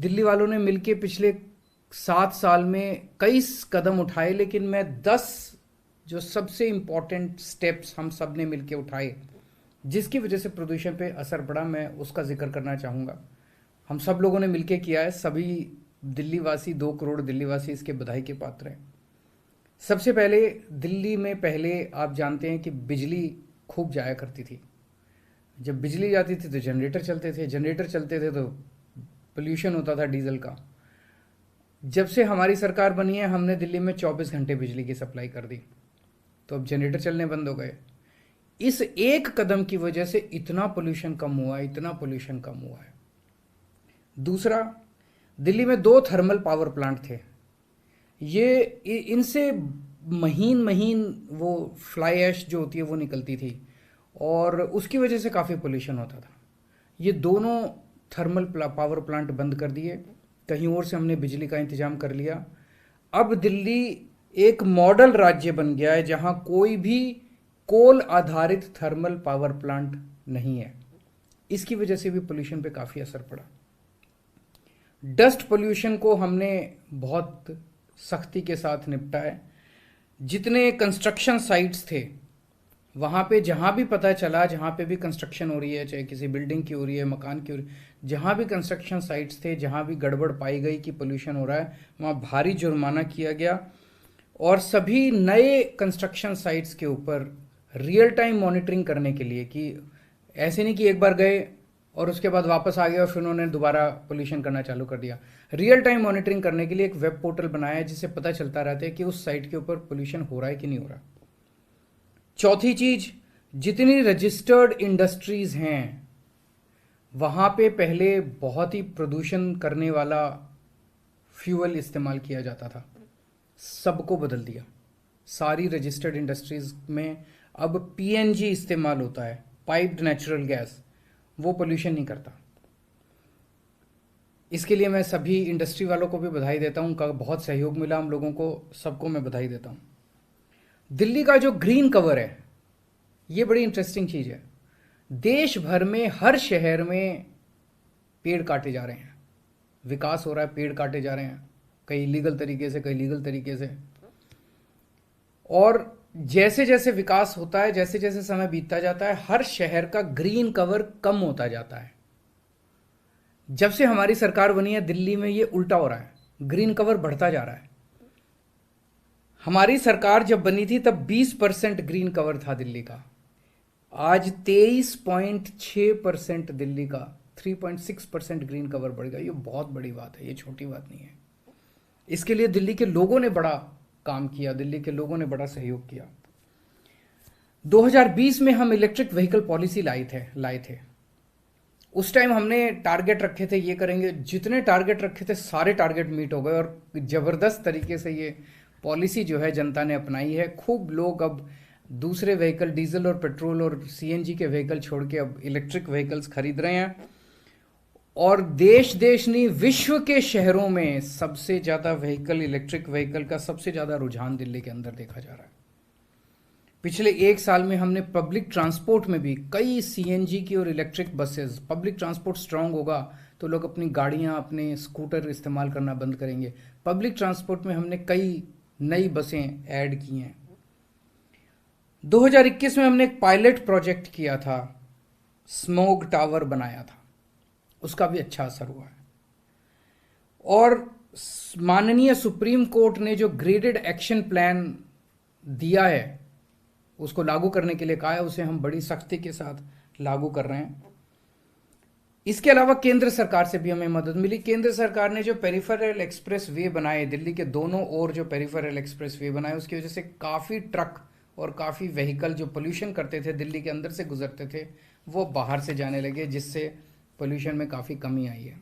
दिल्ली वालों ने मिलके पिछले 7 साल में कई कदम उठाए, लेकिन मैं 10 जो सबसे इम्पोर्टेंट स्टेप्स हम सब ने मिलके उठाए जिसकी वजह से प्रदूषण पे असर पड़ा, मैं उसका जिक्र करना चाहूँगा। हम सब लोगों ने मिलके किया है, सभी दिल्ली वासी, 2 करोड़ दिल्ली वासी इसके बधाई के पात्र हैं। सबसे पहले दिल्ली में पहले आप जानते हैं कि बिजली खूब जाया करती थी। जब बिजली जाती थी तो जनरेटर चलते थे, जनरेटर चलते थे तो पोल्यूशन होता था डीजल का। जब से हमारी सरकार बनी है हमने दिल्ली में 24 घंटे बिजली की सप्लाई कर दी, तो अब जनरेटर चलने बंद हो गए। इस एक कदम की वजह से इतना पोल्यूशन कम हुआ है, इतना पोल्यूशन कम हुआ है। दूसरा, दिल्ली में 2 थर्मल पावर प्लांट थे। ये इनसे महीन महीन वो फ्लाई ऐश जो होती है वो निकलती थी और उसकी वजह से काफ़ी पोल्यूशन होता था। ये दोनों थर्मल पावर प्लांट बंद कर दिए, कहीं और से हमने बिजली का इंतजाम कर लिया। अब दिल्ली एक मॉडल राज्य बन गया है जहां कोई भी कोल आधारित थर्मल पावर प्लांट नहीं है। इसकी वजह से भी पोल्यूशन पे काफ़ी असर पड़ा। डस्ट पोल्यूशन को हमने बहुत सख्ती के साथ निपटा है। जितने कंस्ट्रक्शन साइट्स थे वहाँ पे जहाँ भी पता चला, जहाँ पे भी कंस्ट्रक्शन हो रही है, चाहे किसी बिल्डिंग की हो रही है, मकान की हो रही है, जहाँ भी कंस्ट्रक्शन साइट्स थे, जहाँ भी गड़बड़ पाई गई कि पोल्यूशन हो रहा है, वहाँ भारी जुर्माना किया गया और सभी नए कंस्ट्रक्शन साइट्स के ऊपर रियल टाइम मॉनिटरिंग करने के लिए, कि ऐसे नहीं कि एक बार गए और उसके बाद वापस आ गए और फिर उन्होंने दोबारा पोल्यूशन करना चालू कर दिया। रियल टाइम मॉनिटरिंग करने के लिए एक वेब पोर्टल बनाया है जिससे पता चलता रहता है कि उस साइट के ऊपर पोल्यूशन हो रहा है कि नहीं हो रहा। चौथी चीज, जितनी रजिस्टर्ड इंडस्ट्रीज हैं वहां पे पहले बहुत ही प्रदूषण करने वाला फ्यूल इस्तेमाल किया जाता था, सबको बदल दिया। सारी रजिस्टर्ड इंडस्ट्रीज में अब पीएनजी इस्तेमाल होता है, पाइप्ड नेचुरल गैस। वो पोल्यूशन नहीं करता। इसके लिए मैं सभी इंडस्ट्री वालों को भी बधाई देता हूं, उनका बहुत सहयोग मिला हम लोगों को, सबको मैं बधाई देता हूं। दिल्ली का जो ग्रीन कवर है ये बड़ी इंटरेस्टिंग चीज है। देश भर में हर शहर में पेड़ काटे जा रहे हैं, विकास हो रहा है, पेड़ काटे जा रहे हैं, कई लीगल तरीके से, कई लीगल तरीके से। और जैसे जैसे विकास होता है, जैसे जैसे समय बीतता जाता है, हर शहर का ग्रीन कवर कम होता जाता है। जब से हमारी सरकार बनी है दिल्ली में ये उल्टा हो रहा है, ग्रीन कवर बढ़ता जा रहा है। हमारी सरकार जब बनी थी तब 20% ग्रीन कवर था दिल्ली का, आज 23.6% दिल्ली का, 3.6% ग्रीन कवर बढ़ गया। ये बहुत बड़ी बात है, ये छोटी बात नहीं है। इसके लिए दिल्ली के लोगों ने बड़ा काम किया, दिल्ली के लोगों ने बड़ा सहयोग किया। 2020 में हम इलेक्ट्रिक व्हीकल पॉलिसी लाए थे। उस टाइम हमने टारगेट रखे थे, ये करेंगे, जितने टारगेट रखे थे सारे टारगेट मीट हो गए और जबरदस्त तरीके से ये पॉलिसी जो है जनता ने अपनाई है। खूब लोग अब दूसरे व्हीकल, डीजल और पेट्रोल और सीएनजी के व्हीकल छोड़ के अब इलेक्ट्रिक व्हीकल्स खरीद रहे हैं। और देश नहीं, विश्व के शहरों में सबसे ज्यादा व्हीकल, इलेक्ट्रिक व्हीकल का सबसे ज्यादा रुझान दिल्ली के अंदर देखा जा रहा है। पिछले 1 साल में हमने पब्लिक ट्रांसपोर्ट में भी कई सीएनजी की और electric buses, public transport strong होगा तो लोग अपनी गाड़ियां, अपने स्कूटर इस्तेमाल करना बंद करेंगे। पब्लिक ट्रांसपोर्ट में हमने कई नई बसें ऐड की हैं। 2021 में हमने एक पायलट प्रोजेक्ट किया था, स्मोग टावर बनाया था, उसका भी अच्छा असर हुआ है। और माननीय सुप्रीम कोर्ट ने जो ग्रेडेड एक्शन प्लान दिया है उसको लागू करने के लिए कहा है, उसे हम बड़ी सख्ती के साथ लागू कर रहे हैं। इसके अलावा केंद्र सरकार से भी हमें मदद मिली। केंद्र सरकार ने जो पेरिफेरल एक्सप्रेस वे बनाए, दिल्ली के दोनों ओर जो पेरिफेरल एक्सप्रेस वे बनाए, उसकी वजह से काफ़ी ट्रक और काफ़ी व्हीकल जो पोल्यूशन करते थे, दिल्ली के अंदर से गुजरते थे, वो बाहर से जाने लगे, जिससे पोल्यूशन में काफ़ी कमी आई है।